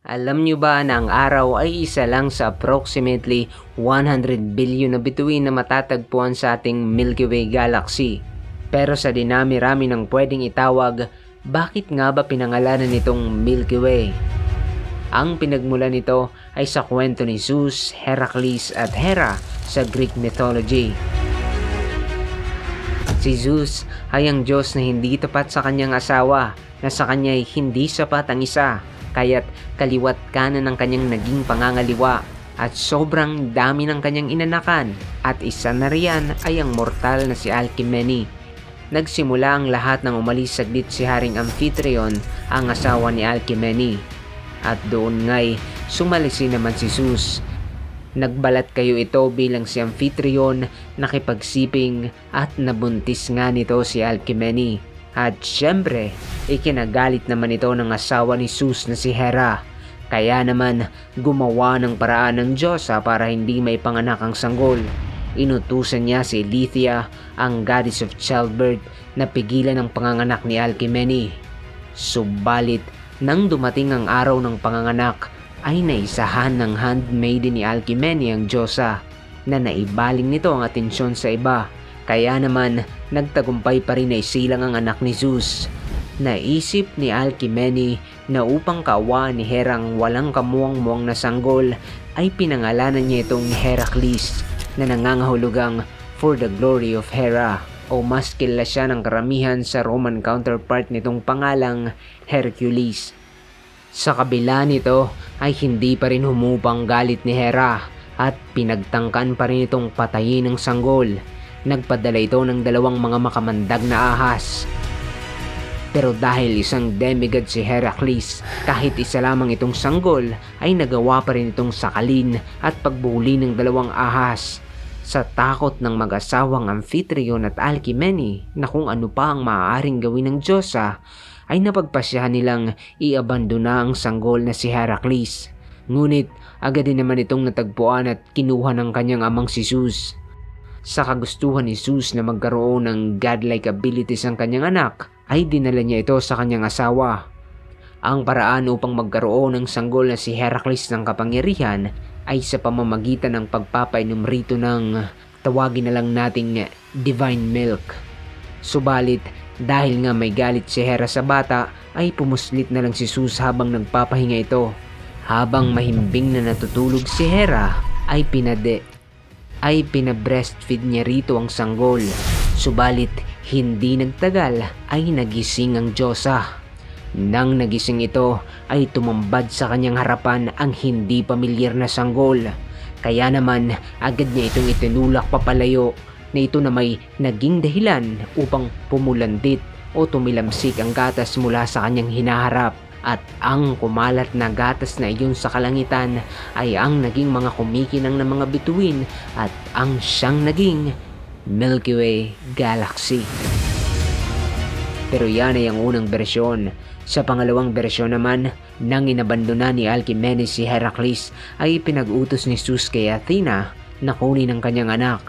Alam nyo ba na ang araw ay isa lang sa approximately 100 billion na bituin na matatagpuan sa ating Milky Way Galaxy? Pero sa dinami-rami ng pwedeng itawag, bakit nga ba pinangalanan nitong Milky Way? Ang pinagmula nito ay sa kwento ni Zeus, Heracles at Hera sa Greek mythology. Si Zeus ay ang Diyos na hindi tapat sa kanyang asawa, na sa kanya ay hindi sapat ang isa, kaya't kaliwat kanan ng kanyang naging pangangaliwa at sobrang dami ng kanyang inanakan, at isa na riyan ay ang mortal na si Alcmene. Nagsimula ang lahat nang umalis saglit si Haring Amphitryon, ang asawa ni Alcmene, at doon nga'y sumalisi naman si Zeus. Nagbalat kayo ito bilang si Amphitryon nakipagsiping at nabuntis nga nito si Alcmene. At syempre, ikinagalit naman ito ng asawa ni Zeus na si Hera. Kaya naman, gumawa ng paraan ng Diyosa para hindi may panganak ang sanggol. Inutusan niya si Lethia, ang goddess of childbirth, na pigilan ang panganganak ni Alcmene. Subalit, nang dumating ang araw ng panganganak, ay naisahan ng handmaiden ni Alcmene ang Diyosa, na naibaling nito ang atensyon sa iba. Kaya naman, nagtagumpay pa rin na isilang ang anak ni Zeus. Naisip ni Alcmene na upang kaawaan ni Hera ang walang kamuwang-muwang na sanggol, ay pinangalanan niya itong Heracles, na nangangahulugang for the glory of Hera, o mas kilala siya ng karamihan sa Roman counterpart nitong pangalang Hercules. Sa kabila nito ay hindi pa rin humubang galit ni Hera at pinagtangkan pa rin itong patayin ng sanggol. Nagpadala ito ng dalawang mga makamandag na ahas. Pero dahil isang demigod si Heracles, kahit isa lamang itong sanggol ay nagawa pa rin itong sakalin at pagbuli ng dalawang ahas. Sa takot ng mag-asawang Amphitryon at Alcmene na kung ano pa ang maaaring gawin ng Diyosa, ay napagpasyahan nilang iabandona ang sanggol na si Heracles. Ngunit agad din naman itong natagpuan at kinuha ng kanyang amang si Zeus. Sa kagustuhan ni Zeus na magkaroon ng godlike abilities ang kanyang anak, ay dinala niya ito sa kanyang asawa. Ang paraan upang magkaroon ng sanggol na si Heracles ng kapangyarihan ay sa pamamagitan ng pagpapainom rito ng tawagin na lang nating divine milk. Subalit, dahil nga may galit si Hera sa bata, ay pumuslit na lang si Zeus habang nagpapahinga ito. Habang mahimbing na natutulog si Hera, ay pinabreastfeed niya rito ang sanggol. Subalit, hindi nagtagal ay nagising ang Diyosa. Nang nagising ito, ay tumambad sa kanyang harapan ang hindi pamilyar na sanggol. Kaya naman, agad niya itong itinulak papalayo, na ito na may naging dahilan upang pumulandit o tumilamsik ang gatas mula sa kanyang hinaharap, at ang kumalat na gatas na iyon sa kalangitan ay ang naging mga kumikinang na mga bituin at ang siyang naging Milky Way Galaxy. Pero yan ay ang unang bersyon. Sa pangalawang bersyon naman, nang inabandona ni Alcmene si Heracles, ay pinag-utos ni Zeus kay Athena na kunin ang kanyang anak.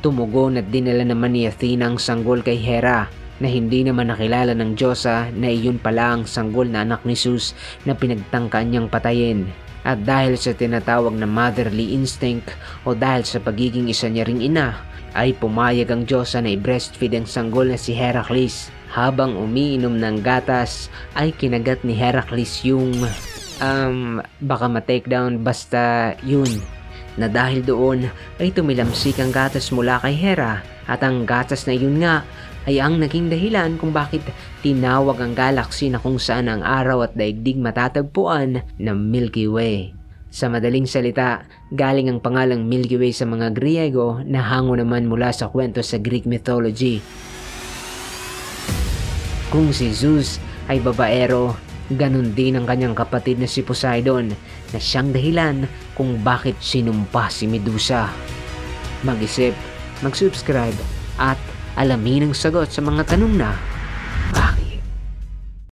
Tumugon at dinala naman ni Athena ang sanggol kay Hera, na hindi naman nakilala ng Diyosa na iyon pala ang sanggol na anak ni Zeus na pinagtangkaan niyang patayin. At dahil sa tinatawag na motherly instinct o dahil sa pagiging isa niya ring ina, ay pumayag ang Diyosa na i-breastfeed ang sanggol na si Heracles. Habang umiinom ng gatas, ay kinagat ni Heracles yung baka ma-take down, basta yun, na dahil doon ay tumilamsik ang gatas mula kay Hera, at ang gatas na yun nga ay ang naging dahilan kung bakit tinawag ang galaxy na kung saan ang araw at daigdig matatagpuan na Milky Way. Sa madaling salita, galing ang pangalang Milky Way sa mga Griego na hango naman mula sa kwento sa Greek mythology. Kung si Zeus ay babaero, ganun din ang kanyang kapatid na si Poseidon, na siyang dahilan kung bakit sinumpa si Medusa. Mag-isip, mag-subscribe at alamin ang sagot sa mga tanong na